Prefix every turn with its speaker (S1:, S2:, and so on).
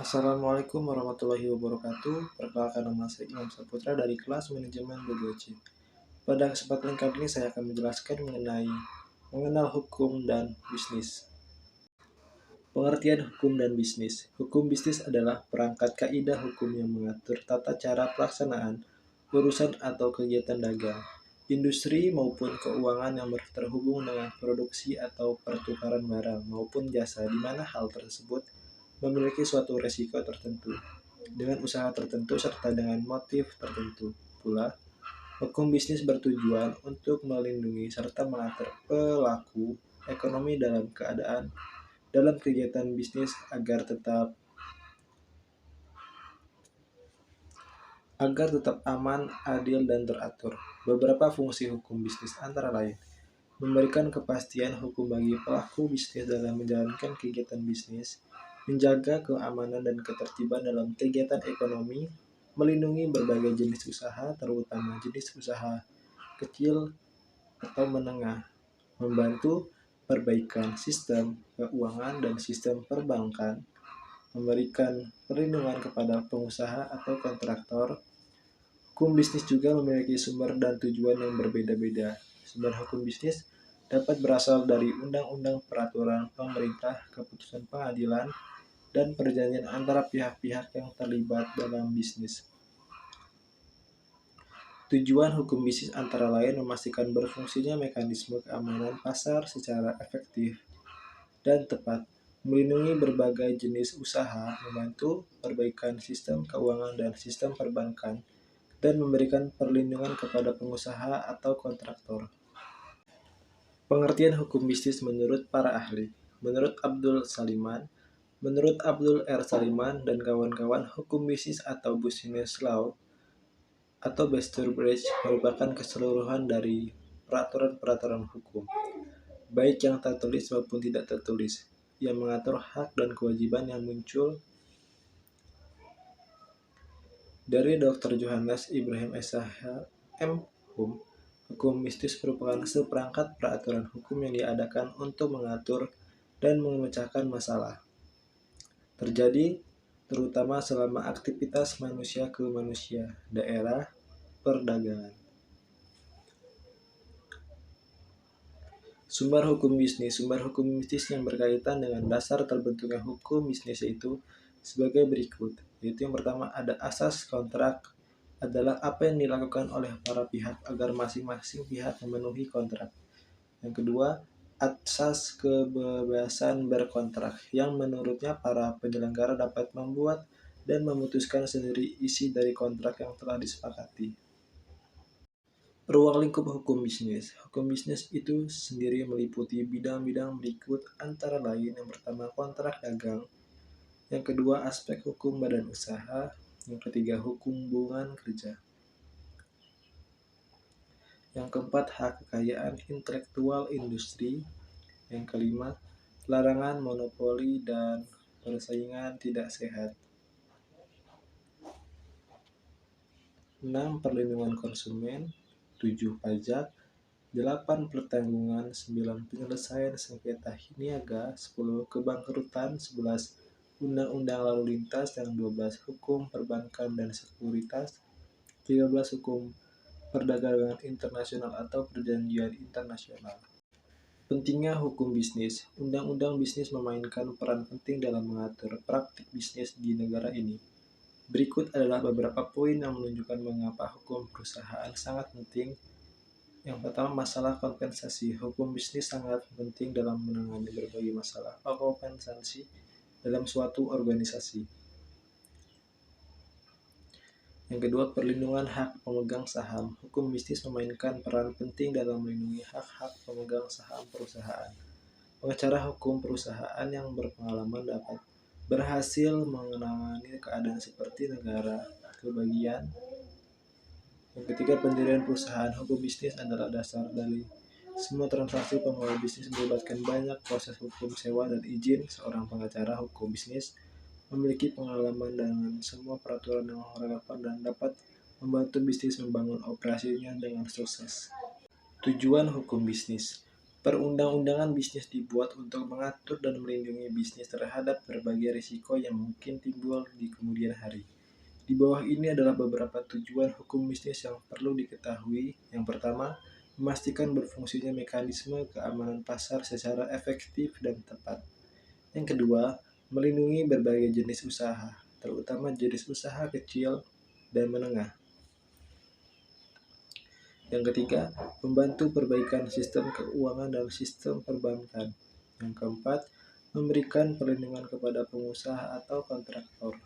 S1: Assalamualaikum warahmatullahi wabarakatuh. Perkenalkan, nama saya Imam Saputra dari kelas manajemen B2C. Pada kesempatan kali ini saya akan menjelaskan mengenai mengenal hukum dan bisnis. Pengertian hukum dan bisnis. Hukum bisnis adalah perangkat kaidah hukum yang mengatur tata cara pelaksanaan urusan atau kegiatan dagang, industri maupun keuangan yang terhubung dengan produksi atau pertukaran barang maupun jasa, di mana hal tersebut memiliki suatu resiko tertentu, dengan usaha tertentu serta dengan motif tertentu. Pula, hukum bisnis bertujuan untuk melindungi serta mengatur pelaku ekonomi dalam kegiatan bisnis agar tetap aman, adil, dan teratur. Beberapa fungsi hukum bisnis antara lain: memberikan kepastian hukum bagi pelaku bisnis dalam menjalankan kegiatan bisnis, menjaga keamanan dan ketertiban dalam kegiatan ekonomi, melindungi berbagai jenis usaha, terutama jenis usaha kecil atau menengah, membantu perbaikan sistem keuangan dan sistem perbankan, memberikan perlindungan kepada pengusaha atau kontraktor. Hukum bisnis juga memiliki sumber dan tujuan yang berbeda-beda. Sumber hukum bisnis dapat berasal dari undang-undang, peraturan pemerintah, keputusan pengadilan, dan perjanjian antara pihak-pihak yang terlibat dalam bisnis. Tujuan hukum bisnis antara lain memastikan berfungsinya mekanisme keamanan pasar secara efektif dan tepat, melindungi berbagai jenis usaha, membantu perbaikan sistem keuangan dan sistem perbankan, dan memberikan perlindungan kepada pengusaha atau kontraktor. Pengertian hukum bisnis menurut para ahli. Menurut Abdul R. Saliman dan kawan-kawan, hukum bisnis atau business law atau Best-Bridge merupakan keseluruhan dari peraturan-peraturan hukum, baik yang tertulis maupun tidak tertulis, yang mengatur hak dan kewajiban yang muncul dari Dr. Johannes Ibrahim SH, M.Hum. Hukum bisnis merupakan seperangkat peraturan hukum yang diadakan untuk mengatur dan memecahkan masalah terjadi terutama selama aktivitas manusia ke manusia, daerah, perdagangan. Sumber hukum bisnis. Sumber hukum bisnis yang berkaitan dengan dasar terbentuknya hukum bisnis yaitu sebagai berikut. Yaitu yang pertama, ada asas kontrak, adalah apa yang dilakukan oleh para pihak agar masing-masing pihak memenuhi kontrak. Yang kedua, asas kebebasan berkontrak, yang menurutnya para penyelenggara dapat membuat dan memutuskan sendiri isi dari kontrak yang telah disepakati. Ruang lingkup hukum bisnis. Hukum bisnis itu sendiri meliputi bidang-bidang berikut antara lain: yang pertama, kontrak dagang; yang kedua, aspek hukum badan usaha; yang ketiga, hukum hubungan kerja; yang keempat, hak kekayaan intelektual industri; yang kelima, larangan monopoli dan persaingan tidak sehat; 6. Perlindungan konsumen; 7. Pajak; 8. Pertanggungan; 9. Penyelesaian sengketa niaga; 10. Kebangkrutan; 11. Undang-undang lalu lintas; yang 12. Hukum perbankan dan sekuritas; 13. Hukum perdagangan internasional atau perjanjian internasional. Pentingnya hukum bisnis. Undang-undang bisnis memainkan peran penting dalam mengatur praktik bisnis di negara ini. Berikut adalah beberapa poin yang menunjukkan mengapa hukum perusahaan sangat penting. Yang pertama, masalah kompensasi. Hukum bisnis sangat penting dalam menangani berbagai masalah kompensasi dalam suatu organisasi. Yang kedua, perlindungan hak pemegang saham. Hukum bisnis memainkan peran penting dalam melindungi hak-hak pemegang saham perusahaan. Pengacara hukum perusahaan yang berpengalaman dapat berhasil menangani keadaan seperti negara kebagian. Yang ketiga, pendirian perusahaan. Hukum bisnis adalah dasar dari semua transaksi pemula bisnis, melibatkan banyak proses hukum sewa dan izin. Seorang pengacara hukum bisnis memiliki pengalaman dengan semua peraturan yang relevan dan dapat membantu bisnis membangun operasinya dengan sukses. Tujuan hukum bisnis. Perundang-undangan bisnis dibuat untuk mengatur dan melindungi bisnis terhadap berbagai risiko yang mungkin timbul di kemudian hari. Di bawah ini adalah beberapa tujuan hukum bisnis yang perlu diketahui. Yang pertama, memastikan berfungsinya mekanisme keamanan pasar secara efektif dan tepat. Yang kedua, melindungi berbagai jenis usaha, terutama jenis usaha kecil dan menengah. Yang ketiga, membantu perbaikan sistem keuangan dan sistem perbankan. Yang keempat, memberikan perlindungan kepada pengusaha atau kontraktor.